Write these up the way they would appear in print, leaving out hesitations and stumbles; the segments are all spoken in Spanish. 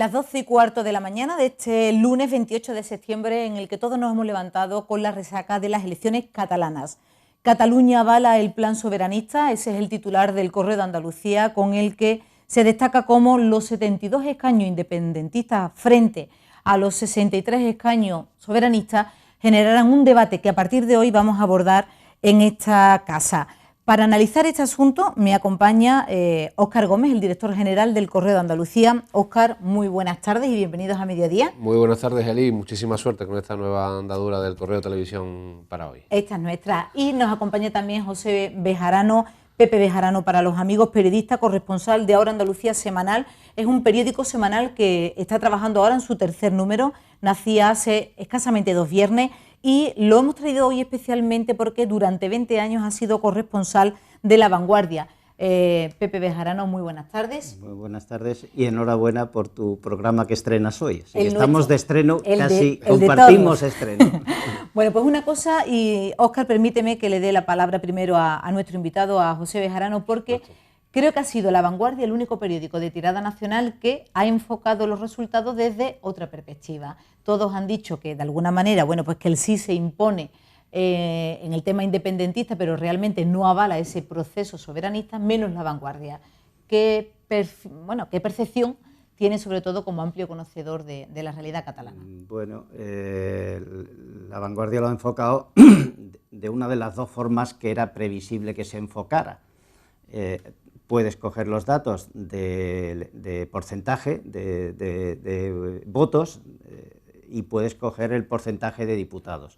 Las 12:15 de la mañana de este lunes 28 de septiembre, en el que todos nos hemos levantado con la resaca de las elecciones catalanas. Cataluña avala el plan soberanista, ese es el titular del Correo de Andalucía, con el que se destaca cómo los 72 escaños independentistas frente a los 63 escaños soberanistas generarán un debate que a partir de hoy vamos a abordar en esta casa. Para analizar este asunto me acompaña Óscar Gómez, el director general del Correo de Andalucía. Óscar, muy buenas tardes y bienvenidos a Mediodía. Muy buenas tardes, Eli. Muchísima suerte con esta nueva andadura del Correo Televisión para hoy. Esta es nuestra. Y nos acompaña también José Bejarano, Pepe Bejarano para los amigos, periodista, corresponsal de Ahora Andalucía Semanal. Es un periódico semanal que está trabajando ahora en su tercer número. Nacía hace escasamente 2 viernes. Y lo hemos traído hoy especialmente porque durante 20 años ha sido corresponsal de La Vanguardia. Pepe Bejarano, muy buenas tardes. Muy buenas tardes y enhorabuena por tu programa que estrenas hoy. Así que estamos de estreno, casi compartimos estreno. Bueno, pues una cosa, y Óscar, permíteme que le dé la palabra primero a nuestro invitado, a José Bejarano, porque creo que ha sido La Vanguardia el único periódico de tirada nacional que ha enfocado los resultados desde otra perspectiva. Todos han dicho que de alguna manera, bueno, pues que el sí se impone en el tema independentista, pero realmente no avala ese proceso soberanista, menos La Vanguardia. ¿Qué percepción tiene, sobre todo como amplio conocedor de la realidad catalana? Bueno, La Vanguardia lo ha enfocado de una de las dos formas que era previsible que se enfocara. Puedes coger los datos de porcentaje de votos y puedes coger el porcentaje de diputados.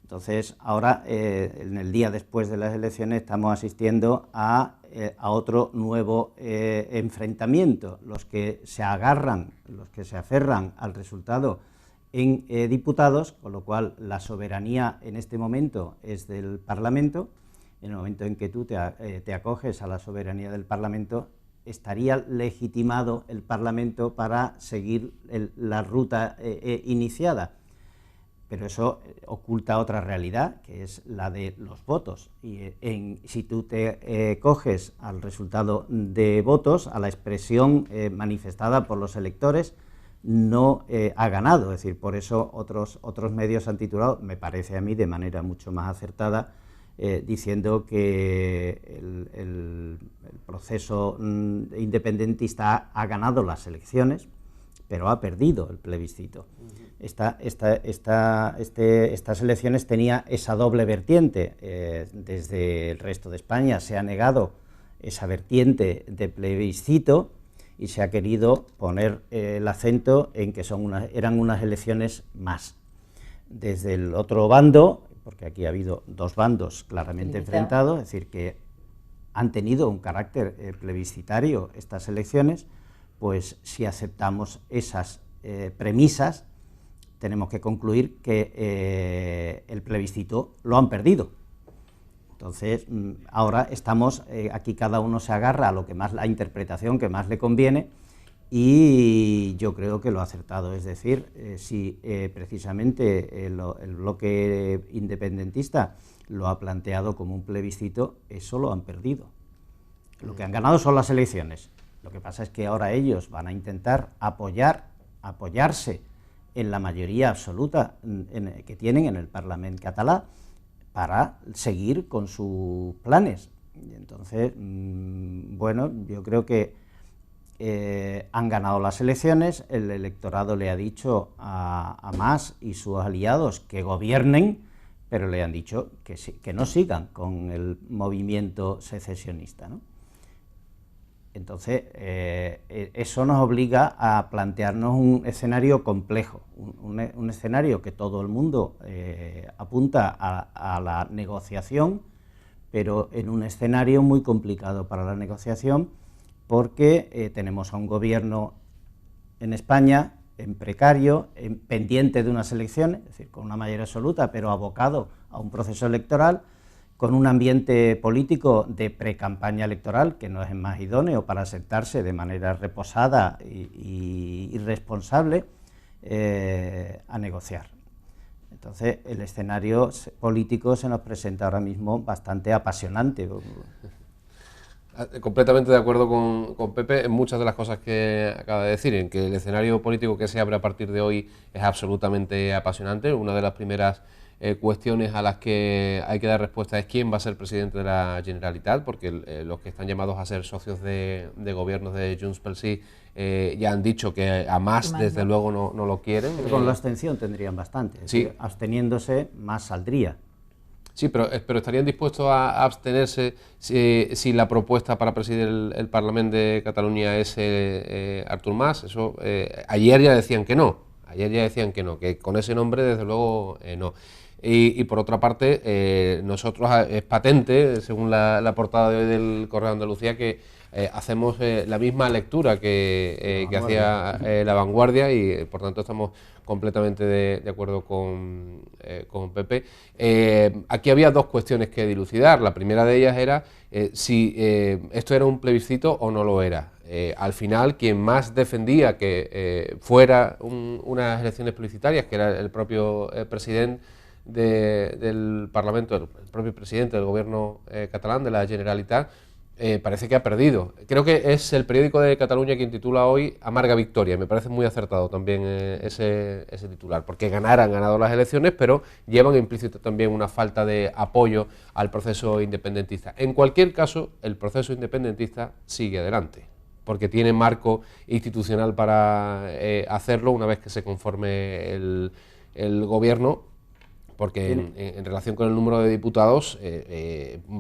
Entonces, ahora, en el día después de las elecciones, estamos asistiendo a otro nuevo enfrentamiento. Los que se agarran, los que se aferran al resultado en diputados, con lo cual la soberanía en este momento es del Parlamento. En el momento en que tú te acoges a la soberanía del Parlamento, estaría legitimado el Parlamento para seguir la ruta iniciada. Pero eso oculta otra realidad, que es la de los votos. Y si tú te coges al resultado de votos, a la expresión manifestada por los electores, no ha ganado. Es decir, por eso otros medios han titulado, me parece a mí de manera mucho más acertada, diciendo que el proceso independentista ha ganado las elecciones, pero ha perdido el plebiscito. Estas elecciones tenía esa doble vertiente. Desde el resto de España se ha negado esa vertiente de plebiscito y se ha querido poner el acento en que eran unas elecciones más. Desde el otro bando, porque aquí ha habido dos bandos claramente enfrentados, es decir, que han tenido un carácter plebiscitario estas elecciones, pues si aceptamos esas premisas, tenemos que concluir que el plebiscito lo han perdido. Entonces, ahora estamos, aquí cada uno se agarra a lo que más, la interpretación que más le conviene, y yo creo que lo ha acertado. Es decir, si precisamente el bloque independentista lo ha planteado como un plebiscito, eso lo han perdido. Lo que han ganado son las elecciones. Lo que pasa es que ahora ellos van a intentar apoyarse en la mayoría absoluta que tienen en el Parlamento catalán para seguir con sus planes. Y entonces, bueno, yo creo que han ganado las elecciones, el electorado le ha dicho a Mas y sus aliados que gobiernen, pero le han dicho que no sigan con el movimiento secesionista, ¿no? Entonces, eso nos obliga a plantearnos un escenario complejo, un escenario que todo el mundo apunta a la negociación, pero en un escenario muy complicado para la negociación, porque tenemos a un gobierno en España en precario, pendiente de unas elecciones, es decir, con una mayoría absoluta, pero abocado a un proceso electoral, con un ambiente político de pre-campaña electoral que no es el más idóneo para sentarse de manera reposada y responsable a negociar. Entonces, el escenario político se nos presenta ahora mismo bastante apasionante. Completamente de acuerdo con Pepe en muchas de las cosas que acaba de decir, en que el escenario político que se abre a partir de hoy es absolutamente apasionante. Una de las primeras cuestiones a las que hay que dar respuesta es quién va a ser presidente de la Generalitat, porque los que están llamados a ser socios de gobiernos de Junts pel Sí ya han dicho que a Mas desde luego no lo quieren. Con la abstención tendrían bastante, sí. Absteniéndose Mas saldría. Sí, pero estarían dispuestos a abstenerse si la propuesta para presidir el Parlamento de Cataluña es Artur Mas. Eso ayer ya decían que no. Que con ese nombre desde luego no. Y por otra parte, nosotros es patente, según la portada de hoy del Correo de Andalucía, que hacemos la misma lectura que hacía La Vanguardia y por tanto estamos completamente de acuerdo con Pepe. Aquí había dos cuestiones que dilucidar. La primera de ellas era si esto era un plebiscito o no lo era. Al final, quien más defendía que fuera unas elecciones plebiscitarias, que era el propio presidente del Parlamento, el propio presidente del gobierno catalán, de la Generalitat, parece que ha perdido. Creo que es el periódico de Cataluña quien titula hoy Amarga Victoria. Me parece muy acertado también ese titular, porque han ganado las elecciones, pero llevan implícito también una falta de apoyo al proceso independentista. En cualquier caso, el proceso independentista sigue adelante, porque tiene marco institucional para hacerlo una vez que se conforme el gobierno, porque en relación con el número de diputados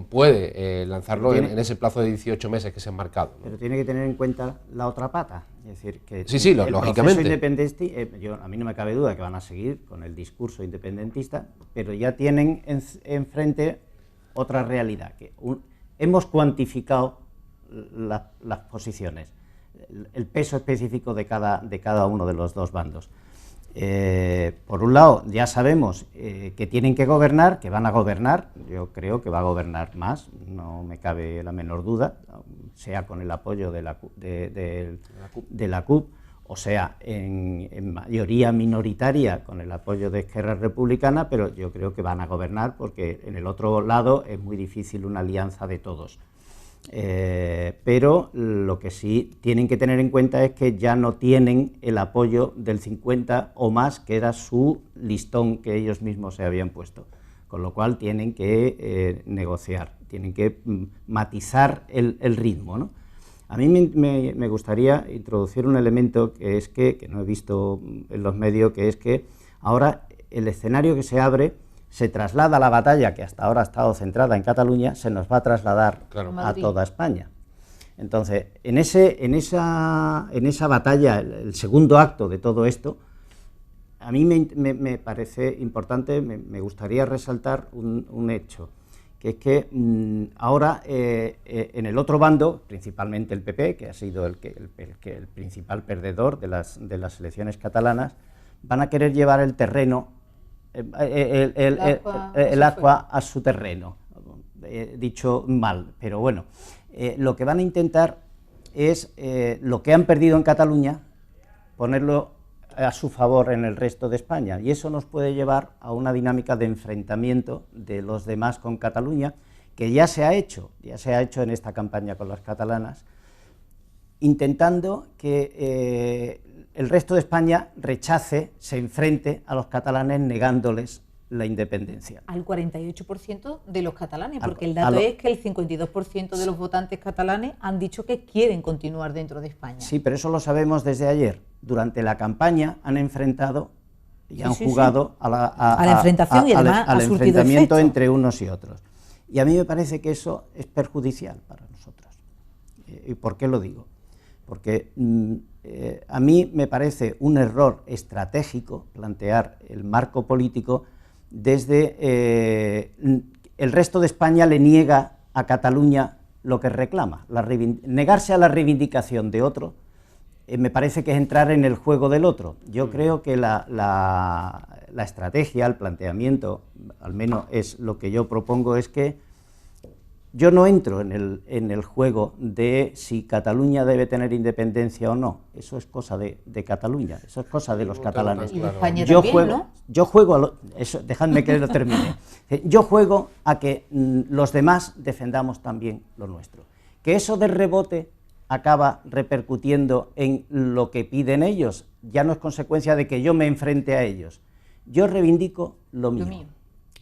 puede lanzarlo en ese plazo de 18 meses que se han marcado, ¿no? Pero tiene que tener en cuenta la otra pata, es decir, que sí, lógicamente. A mí no me cabe duda que van a seguir con el discurso independentista, pero ya tienen enfrente otra realidad, que hemos cuantificado las posiciones, el peso específico de cada uno de los dos bandos. Por un lado, ya sabemos que tienen que gobernar, que van a gobernar. Yo creo que va a gobernar Mas, no me cabe la menor duda, sea con el apoyo de la CUP, o sea, en mayoría minoritaria con el apoyo de Esquerra Republicana, pero yo creo que van a gobernar porque en el otro lado es muy difícil una alianza de todos. Pero lo que sí tienen que tener en cuenta es que ya no tienen el apoyo del 50 o más, que era su listón que ellos mismos se habían puesto, con lo cual tienen que negociar, tienen que matizar el ritmo, ¿no? A mí me gustaría introducir un elemento que no he visto en los medios, que es que ahora el escenario que se abre se traslada a la batalla que hasta ahora ha estado centrada en Cataluña, se nos va a trasladar a toda España. Entonces, en esa batalla, el segundo acto de todo esto, a mí me parece importante, me gustaría resaltar un hecho, que es que ahora en el otro bando, principalmente el PP, que ha sido el principal perdedor de las elecciones catalanas, van a querer llevar el terreno, el agua a su terreno, dicho mal, pero bueno, lo que van a intentar es lo que han perdido en Cataluña, ponerlo a su favor en el resto de España, y eso nos puede llevar a una dinámica de enfrentamiento de los demás con Cataluña, que ya se ha hecho en esta campaña con las catalanas, intentando que el resto de España rechace, se enfrente a los catalanes negándoles la independencia. Al 48% de los catalanes, porque el dato es que el 52% de los votantes catalanes han dicho que quieren continuar dentro de España. Sí, pero eso lo sabemos desde ayer. Durante la campaña han enfrentado y han jugado a la enfrentación y además al enfrentamiento entre unos y otros. Y a mí me parece que eso es perjudicial para nosotros. ¿Y por qué lo digo? Porque a mí me parece un error estratégico plantear el marco político desde el resto de España le niega a Cataluña lo que reclama. Negarse a la reivindicación de otro me parece que es entrar en el juego del otro. Yo creo que la estrategia, el planteamiento, al menos es lo que yo propongo, es que yo no entro en el juego de si Cataluña debe tener independencia o no. Eso es cosa de Cataluña, eso es cosa de los catalanes. Y de España también, ¿no? Yo juego eso, dejadme que lo termine. Yo juego a que los demás defendamos también lo nuestro. Que eso de rebote acaba repercutiendo en lo que piden ellos, ya no es consecuencia de que yo me enfrente a ellos. Yo reivindico lo mío.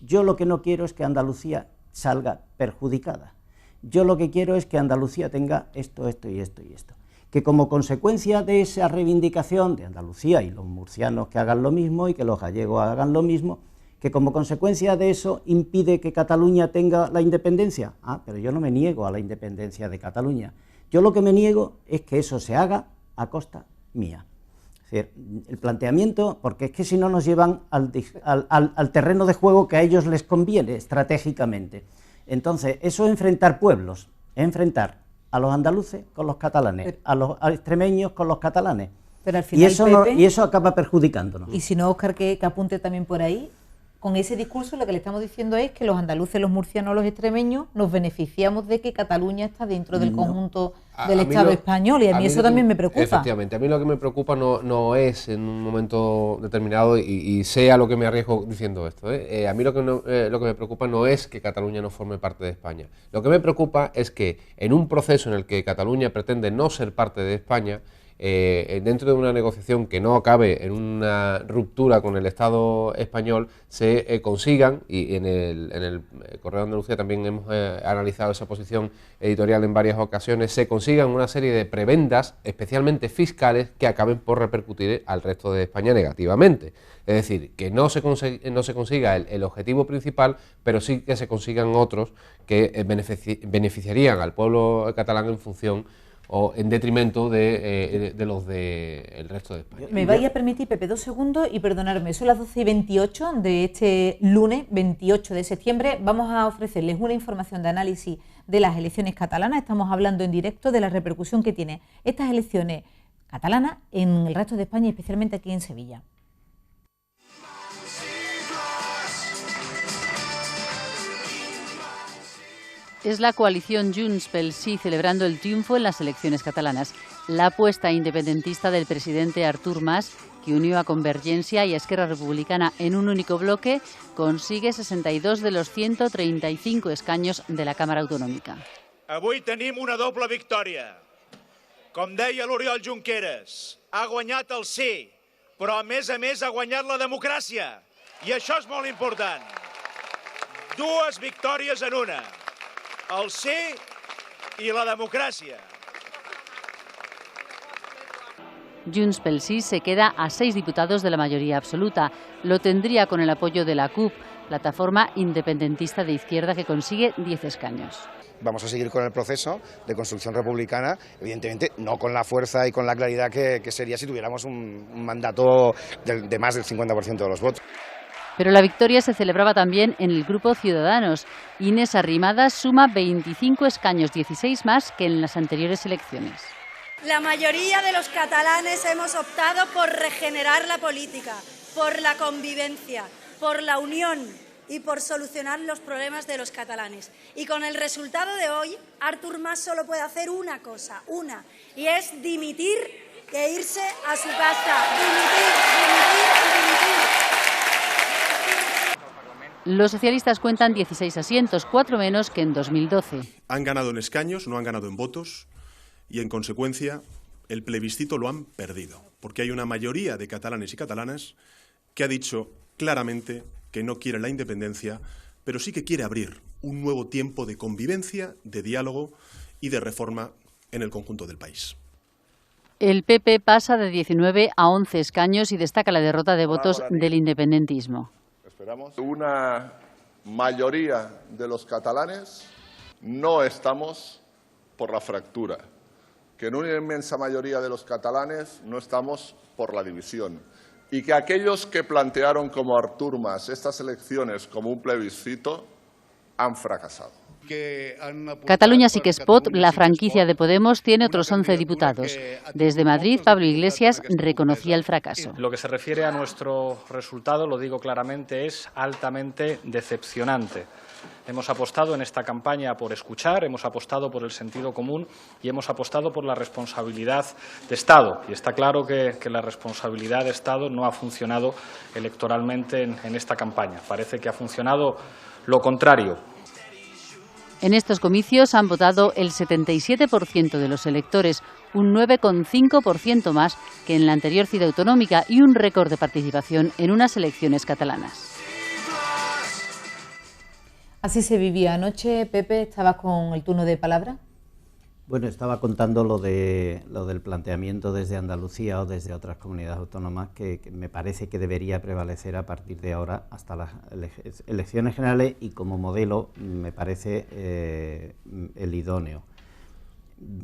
Yo lo que no quiero es que Andalucía salga perjudicada. Yo lo que quiero es que Andalucía tenga esto, esto y esto y esto. Que como consecuencia de esa reivindicación de Andalucía y los murcianos que hagan lo mismo y que los gallegos hagan lo mismo, que como consecuencia de eso impide que Cataluña tenga la independencia. Ah, pero yo no me niego a la independencia de Cataluña. Yo lo que me niego es que eso se haga a costa mía. Es decir, el planteamiento, porque es que si no nos llevan al terreno de juego que a ellos les conviene estratégicamente. Entonces, eso es enfrentar pueblos, es enfrentar a los andaluces con los catalanes, a los extremeños con los catalanes. Pero al final, y eso acaba perjudicándonos. Y si no, Óscar, que apunte también por ahí. Con ese discurso lo que le estamos diciendo es que los andaluces, los murcianos, los extremeños nos beneficiamos de que Cataluña está dentro del conjunto del Estado español, y a mí eso también me preocupa. Efectivamente, a mí lo que me preocupa no es en un momento determinado, y sé a lo que me arriesgo diciendo esto, a mí lo que me preocupa no es que Cataluña no forme parte de España. Lo que me preocupa es que en un proceso en el que Cataluña pretende no ser parte de España, dentro de una negociación que no acabe en una ruptura con el Estado español, se consigan, y en el Correo de Andalucía también hemos analizado esa posición editorial en varias ocasiones, se consigan una serie de prebendas, especialmente fiscales, que acaben por repercutir al resto de España negativamente. Es decir, que no se consiga el objetivo principal, pero sí que se consigan otros que beneficiarían al pueblo catalán en función o en detrimento de los del resto de España. Me vaya a permitir, Pepe, 2 segundos y perdonarme. Son las 12:28 de este lunes 28 de septiembre. Vamos a ofrecerles una información de análisis de las elecciones catalanas. Estamos hablando en directo de la repercusión que tienen estas elecciones catalanas en el resto de España y especialmente aquí en Sevilla. Es la coalición Junts pel Sí celebrando el triunfo en las elecciones catalanas. La apuesta independentista del presidente Artur Mas, que unió a Convergencia y a Esquerra Republicana en un único bloque, consigue 62 de los 135 escaños de la Cámara Autonòmica. Avui tenim una doble victòria. Com deia l'Oriol Junqueras, ha guanyat el sí, però a més ha guanyat la democràcia. I això és molt important. 2 victòries en una. El sí y la democracia. Junts pel Sí se queda a 6 diputados de la mayoría absoluta. Lo tendría con el apoyo de la CUP, plataforma independentista de izquierda, que consigue 10 escaños. Vamos a seguir con el proceso de construcción republicana, evidentemente no con la fuerza y con la claridad que sería si tuviéramos un mandato de más del 50% de los votos. Pero la victoria se celebraba también en el grupo Ciudadanos. Inés Arrimadas suma 25 escaños, 16 más que en las anteriores elecciones. La mayoría de los catalanes hemos optado por regenerar la política, por la convivencia, por la unión y por solucionar los problemas de los catalanes. Y con el resultado de hoy, Artur Mas solo puede hacer una cosa, y es dimitir e irse a su casa. Dimitir. Los socialistas cuentan 16 asientos, 4 menos que en 2012. Han ganado en escaños, no han ganado en votos, y en consecuencia el plebiscito lo han perdido, porque hay una mayoría de catalanes y catalanas que ha dicho claramente que no quiere la independencia, pero sí que quiere abrir un nuevo tiempo de convivencia, de diálogo y de reforma en el conjunto del país. El PP pasa de 19 a 11 escaños y destaca la derrota de votos del independentismo. Una mayoría de los catalanes no estamos por la fractura, que en una inmensa mayoría de los catalanes no estamos por la división, y que aquellos que plantearon como Artur Mas estas elecciones como un plebiscito han fracasado. Cataluña Sí que es Pot, la franquicia de Podemos, tiene otros 11 diputados. Desde Madrid, Pablo Iglesias reconocía el fracaso. Lo que se refiere a nuestro resultado, lo digo claramente, es altamente decepcionante. Hemos apostado en esta campaña por escuchar, hemos apostado por el sentido común y hemos apostado por la responsabilidad de Estado. Y está claro que la responsabilidad de Estado no ha funcionado electoralmente en esta campaña. Parece que ha funcionado lo contrario. En estos comicios han votado el 77% de los electores, un 9,5% más que en la anterior ciudad autonómica y un récord de participación en unas elecciones catalanas. Así se vivía anoche. Pepe, ¿estabas con el turno de palabra? Bueno, estaba contando lo del planteamiento desde Andalucía o desde otras comunidades autónomas que me parece que debería prevalecer a partir de ahora hasta las elecciones generales, y como modelo me parece el idóneo.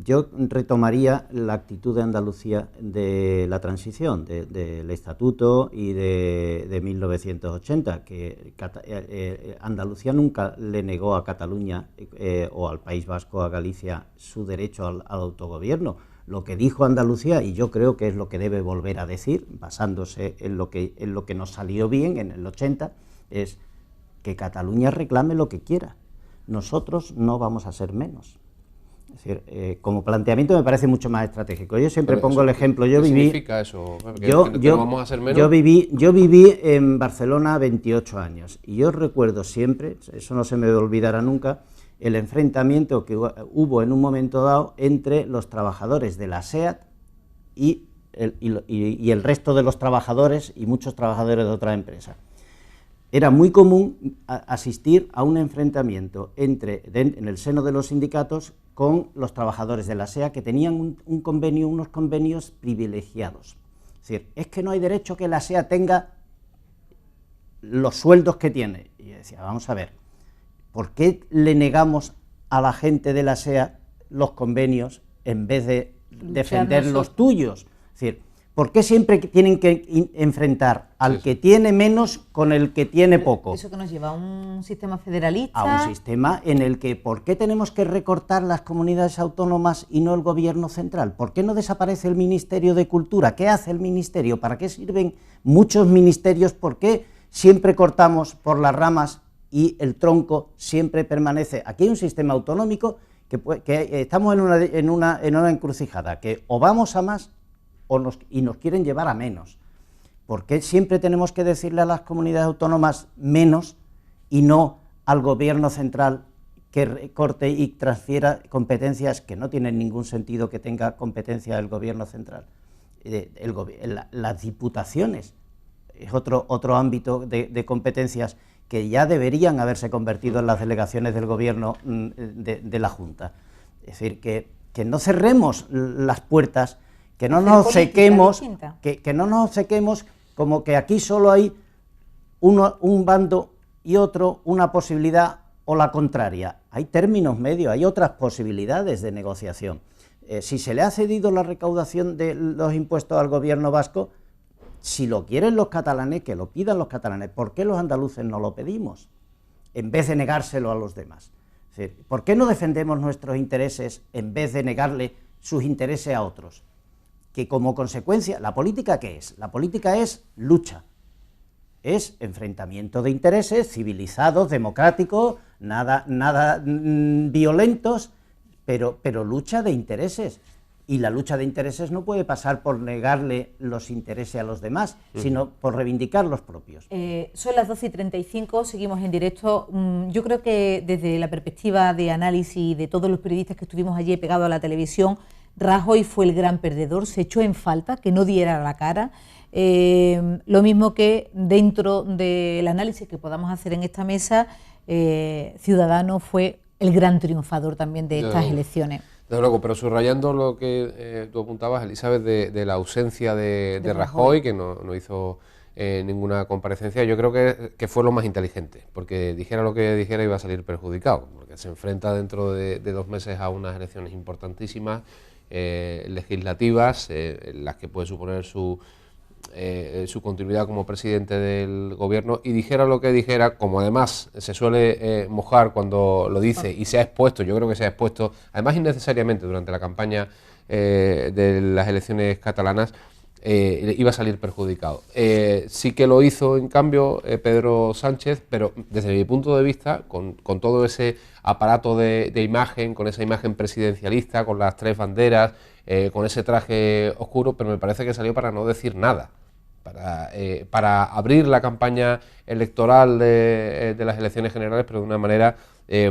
Yo retomaría la actitud de Andalucía de la transición, del Estatuto y de 1980, que Andalucía nunca le negó a Cataluña o al País Vasco, a Galicia, su derecho al autogobierno. Lo que dijo Andalucía, y yo creo que es lo que debe volver a decir, basándose en lo que nos salió bien en el 80, es que Cataluña reclame lo que quiera. Nosotros no vamos a ser menos. Es decir, como planteamiento me parece mucho más estratégico. Yo siempre pongo el ejemplo. ¿Qué significa eso? ¿Vamos a ser menos? Yo viví en Barcelona 28 años y yo recuerdo siempre, eso no se me olvidará nunca, el enfrentamiento que hubo en un momento dado entre los trabajadores de la SEAT y el resto de los trabajadores y muchos trabajadores de otras empresas. Era muy común asistir a un enfrentamiento en el seno de los sindicatos con los trabajadores de la SEA, que tenían unos convenios privilegiados. Es decir, es que no hay derecho que la SEA tenga los sueldos que tiene. Y yo decía, vamos a ver, ¿por qué le negamos a la gente de la SEA los convenios en vez de defender los tuyos? Es decir, ¿por qué siempre tienen que enfrentar al que tiene menos con el que tiene poco? ¿Eso que nos lleva a un sistema federalista? A un sistema en el que, ¿por qué tenemos que recortar las comunidades autónomas y no el gobierno central? ¿Por qué no desaparece el Ministerio de Cultura? ¿Qué hace el Ministerio? ¿Para qué sirven muchos ministerios? ¿Por qué siempre cortamos por las ramas y el tronco siempre permanece? Aquí hay un sistema autonómico que estamos en una encrucijada, que o vamos a más y nos quieren llevar a menos. ¿Por qué siempre tenemos que decirle a las comunidades autónomas menos y no al gobierno central que recorte y transfiera competencias que no tienen ningún sentido que tenga competencia el gobierno central? Las diputaciones es otro ámbito de competencias que ya deberían haberse convertido en las delegaciones del gobierno de la Junta. Es decir, que no cerremos las puertas, que no nos obcequemos, que no nos obcequemos como que aquí solo hay un bando y otro, una posibilidad o la contraria. Hay términos medios, hay otras posibilidades de negociación. Si se le ha cedido la recaudación de los impuestos al gobierno vasco, si lo quieren los catalanes, que lo pidan los catalanes. ¿Por qué los andaluces no lo pedimos en vez de negárselo a los demás? Es decir, ¿por qué no defendemos nuestros intereses en vez de negarle sus intereses a otros? Que como consecuencia, ¿la política qué es? La política es lucha, es enfrentamiento de intereses civilizados, democráticos, nada violentos, pero lucha de intereses. Y la lucha de intereses no puede pasar por negarle los intereses a los demás, sino por reivindicar los propios. Son las 12:35, seguimos en directo. Yo creo que desde la perspectiva de análisis de todos los periodistas que estuvimos allí pegados a la televisión, Rajoy fue el gran perdedor, se echó en falta que no diera la cara. Lo mismo que dentro del análisis que podamos hacer en esta mesa, Ciudadanos fue el gran triunfador también de estas elecciones. Desde luego, pero subrayando lo que tú apuntabas, Elizabeth, de la ausencia de Rajoy, que no hizo ninguna comparecencia, yo creo que fue lo más inteligente, porque dijera lo que dijera iba a salir perjudicado, porque se enfrenta dentro de 2 meses a unas elecciones importantísimas, legislativas, las que puede suponer su continuidad como presidente del gobierno, y dijera lo que dijera, como además se suele mojar cuando lo dice y se ha expuesto, yo creo que se ha expuesto, además innecesariamente durante la campaña de las elecciones catalanas, iba a salir perjudicado. Sí que lo hizo, en cambio, Pedro Sánchez, pero desde mi punto de vista, con todo ese aparato de imagen, con esa imagen presidencialista, con las 3 banderas, con ese traje oscuro, pero me parece que salió para no decir nada. para abrir la campaña electoral de las elecciones generales, pero de una manera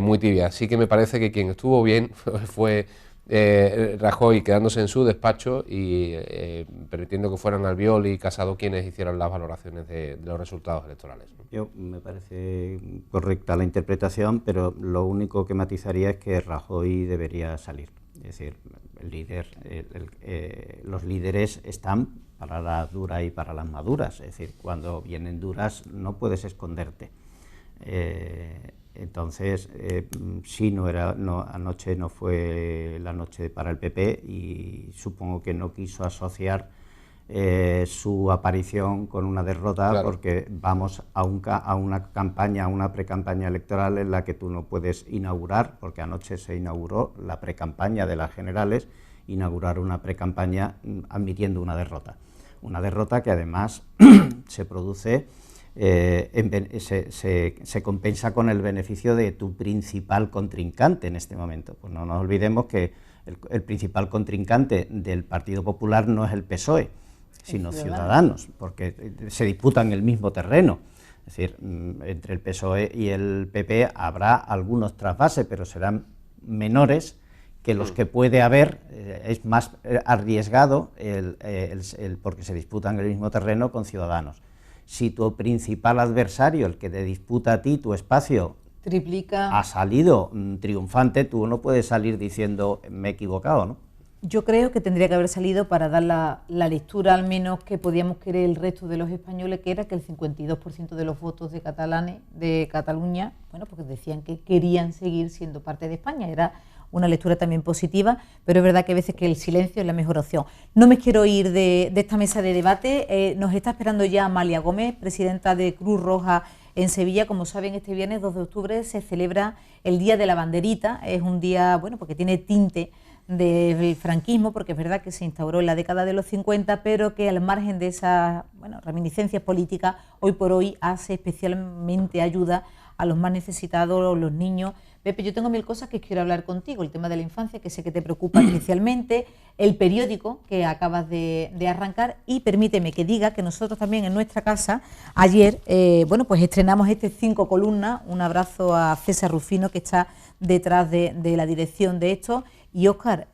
muy tibia. Así que me parece que quien estuvo bien fue Rajoy, quedándose en su despacho y permitiendo que fueran Albiol y Casado quienes hicieran las valoraciones de los resultados electorales. Me parece correcta la interpretación, pero lo único que matizaría es que Rajoy debería salir. Es decir, los líderes están para las duras y para las maduras. Es decir, cuando vienen duras no puedes esconderte. Entonces, sí, anoche no fue la noche para el PP y supongo que no quiso asociar su aparición con una derrota, claro, porque vamos a una campaña, a una precampaña electoral en la que tú no puedes inaugurar, porque anoche se inauguró la precampaña de las generales, inaugurar una precampaña admitiendo una derrota que además se produce, se compensa con el beneficio de tu principal contrincante en este momento. Pues no nos olvidemos que el principal contrincante del Partido Popular no es el PSOE, sino Ciudadanos, porque se disputan el mismo terreno. Es decir, entre el PSOE y el PP habrá algunos trasvases, pero serán menores que los que puede haber. Es más arriesgado porque se disputan el mismo terreno con Ciudadanos. Si tu principal adversario, el que te disputa a ti tu espacio, triplica, ha salido triunfante, tú no puedes salir diciendo me he equivocado, ¿no? Yo creo que tendría que haber salido para dar la lectura al menos que podíamos querer el resto de los españoles, que era que el 52% de los votos de catalanes de Cataluña, bueno, porque decían que querían seguir siendo parte de España. Era una lectura también positiva, pero es verdad que a veces que el silencio es la mejor opción. No me quiero ir de esta mesa de debate. Nos está esperando ya Amalia Gómez, presidenta de Cruz Roja en Sevilla. Como saben, este viernes 2 de octubre se celebra el Día de la Banderita. Es un día, bueno, porque tiene tinte del franquismo, porque es verdad que se instauró en la década de los 50, pero que al margen de esas, bueno, reminiscencias políticas, hoy por hoy hace especialmente ayuda a los más necesitados, los niños. Pepe, yo tengo 1000 cosas que quiero hablar contigo, el tema de la infancia, que sé que te preocupa especialmente, el periódico que acabas de arrancar, y permíteme que diga que nosotros también en nuestra casa, ayer, bueno, pues estrenamos 5 columnas, un abrazo a César Rufino, que está detrás de la dirección de esto, y Óscar,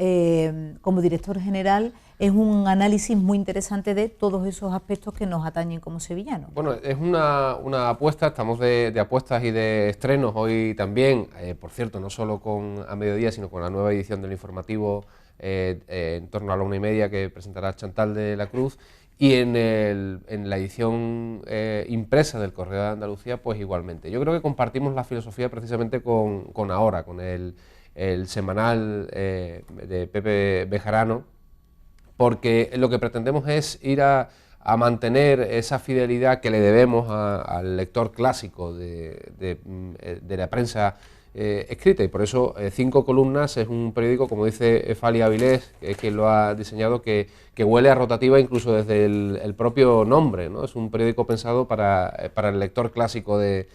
como director general, es un análisis muy interesante de todos esos aspectos que nos atañen como sevillanos. Bueno, es una apuesta, estamos de apuestas y de estrenos hoy también, por cierto, no solo con A Mediodía, sino con la nueva edición del informativo en torno a la 1:30 que presentará Chantal de la Cruz, y en la edición impresa del Correo de Andalucía, pues igualmente. Yo creo que compartimos la filosofía precisamente con Ahora, con el semanal de Pepe Bejarano, porque lo que pretendemos es ir a mantener esa fidelidad que le debemos al lector clásico de la prensa escrita, y por eso 5 columnas es un periódico, como dice Fali Avilés, que es quien lo ha diseñado, que huele a rotativa incluso desde el propio nombre, ¿no? Es un periódico pensado para el lector clásico de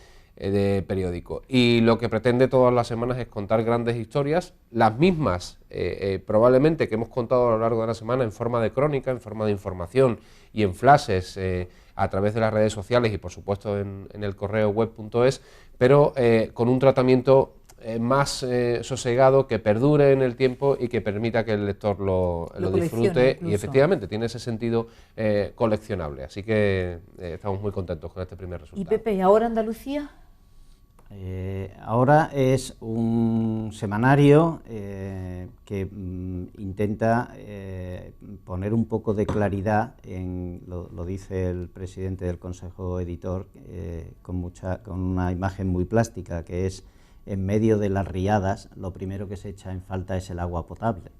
periódico, y lo que pretende todas las semanas es contar grandes historias, las mismas probablemente que hemos contado a lo largo de la semana en forma de crónica, en forma de información y en flashes a través de las redes sociales y por supuesto en el correo web.es, pero con un tratamiento más sosegado, que perdure en el tiempo y que permita que el lector lo disfrute incluso. Y efectivamente tiene ese sentido coleccionable, así que estamos muy contentos con este primer resultado. ¿Y Pepe, y ahora Andalucía? Ahora es un semanario que intenta poner un poco de claridad, lo dice el presidente del Consejo Editor, con una imagen muy plástica, que es: en medio de las riadas, lo primero que se echa en falta es el agua potable.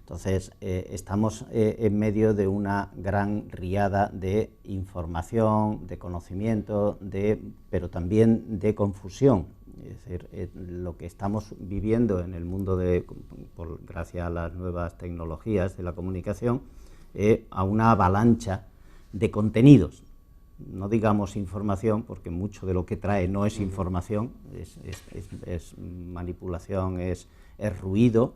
Entonces, estamos en medio de una gran riada de información, de conocimiento, pero también de confusión. Es decir, lo que estamos viviendo en el mundo, gracias a las nuevas tecnologías de la comunicación, a una avalancha de contenidos. No digamos información, porque mucho de lo que trae no es información, es manipulación, es ruido,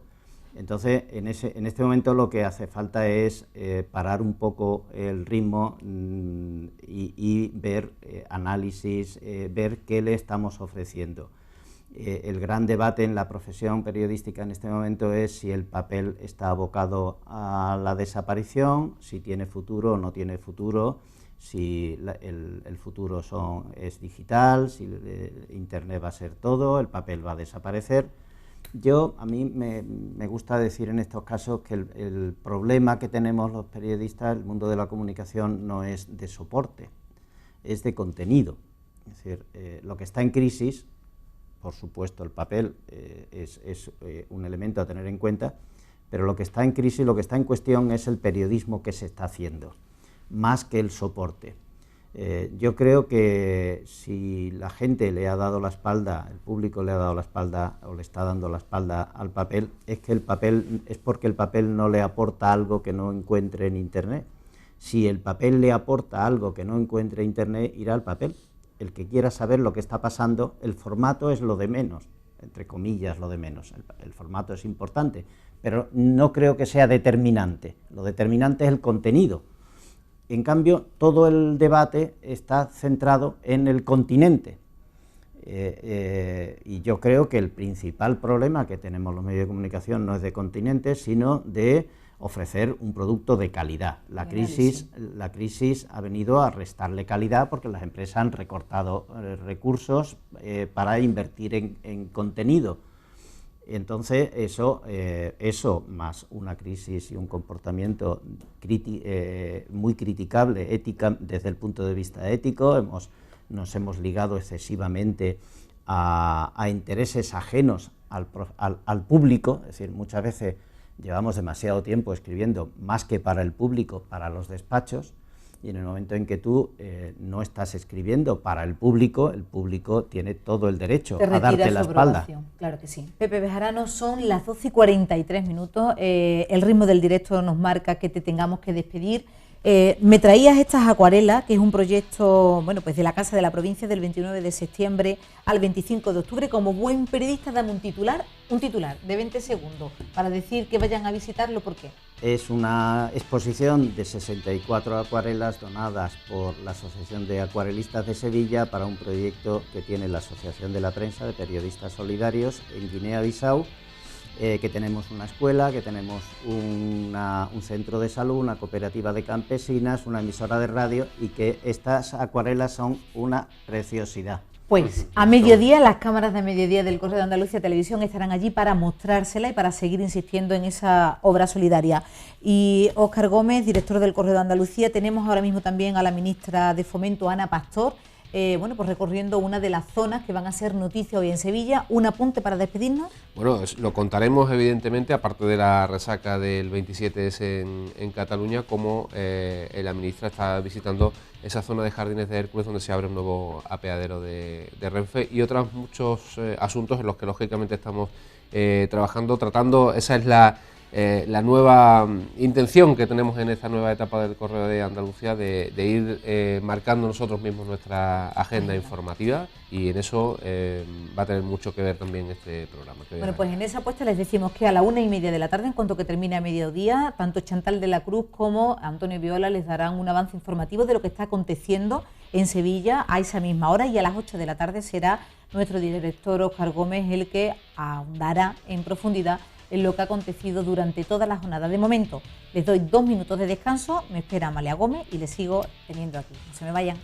Entonces, en este momento lo que hace falta es parar un poco el ritmo y ver análisis, ver qué le estamos ofreciendo. El gran debate en la profesión periodística en este momento es si el papel está abocado a la desaparición, si tiene futuro o no tiene futuro, si el futuro es digital, si Internet va a ser todo, el papel va a desaparecer. A mí me gusta decir en estos casos que el problema que tenemos los periodistas, el mundo de la comunicación, no es de soporte, es de contenido. Es decir, lo que está en crisis, por supuesto el papel es un elemento a tener en cuenta, pero lo que está en crisis, lo que está en cuestión es el periodismo que se está haciendo, más que el soporte. Yo creo que si la gente le ha dado la espalda, el público le ha dado la espalda o le está dando la espalda al papel, es porque el papel no le aporta algo que no encuentre en Internet. Si el papel le aporta algo que no encuentre en Internet, irá al papel. El que quiera saber lo que está pasando, el formato es lo de menos, entre comillas lo de menos. El formato es importante, pero no creo que sea determinante. Lo determinante es el contenido. En cambio, todo el debate está centrado en el continente. Y yo creo que el principal problema que tenemos los medios de comunicación no es de continente, sino de ofrecer un producto de calidad. La crisis ha venido a restarle calidad porque las empresas han recortado recursos para invertir en contenido. Entonces, eso más una crisis y un comportamiento muy criticable desde el punto de vista ético, nos hemos ligado excesivamente a intereses ajenos al público, es decir, muchas veces llevamos demasiado tiempo escribiendo más que para el público, para los despachos, y en el momento en que tú no estás escribiendo para el público tiene todo el derecho a darte la espalda. Claro que sí. Pepe Bejarano, son las 12:43 minutos, el ritmo del directo nos marca que te tengamos que despedir. Me traías estas acuarelas, que es un proyecto pues de la Casa de la Provincia, del 29 de septiembre al 25 de octubre. Como buen periodista, dame un titular de 20 segundos para decir que vayan a visitarlo. ¿Por qué? Es una exposición de 64 acuarelas donadas por la Asociación de Acuarelistas de Sevilla para un proyecto que tiene la Asociación de la Prensa de Periodistas Solidarios en Guinea-Bissau, que tenemos una escuela, que tenemos un centro de salud, una cooperativa de campesinas, una emisora de radio, y que estas acuarelas son una preciosidad. Pues a mediodía, las cámaras de mediodía del Correo de Andalucía Televisión estarán allí para mostrársela y para seguir insistiendo en esa obra solidaria. Y Óscar Gómez, director del Correo de Andalucía, tenemos ahora mismo también a la ministra de Fomento, Ana Pastor, pues recorriendo una de las zonas que van a ser noticia hoy en Sevilla. ¿Un apunte para despedirnos? Bueno, lo contaremos evidentemente, aparte de la resaca del 27S en Cataluña, como la ministra está visitando esa zona de Jardines de Hércules donde se abre un nuevo apeadero de Renfe y otros muchos asuntos en los que lógicamente estamos trabajando, tratando. Esa es la nueva intención que tenemos en esta nueva etapa del Correo de Andalucía, de ir marcando nosotros mismos nuestra agenda informativa, y en eso va a tener mucho que ver también este programa. Bueno, pues en esa apuesta les decimos que a la 1:30 de la tarde, en cuanto que termine a mediodía, tanto Chantal de la Cruz como Antonio Viola les darán un avance informativo de lo que está aconteciendo en Sevilla a esa misma hora, y a las 8 de la tarde será nuestro director Óscar Gómez el que ahondará en profundidad en lo que ha acontecido durante toda la jornada. De momento les doy 2 minutos de descanso, me espera Amalia Gómez y les sigo teniendo aquí. No se me vayan.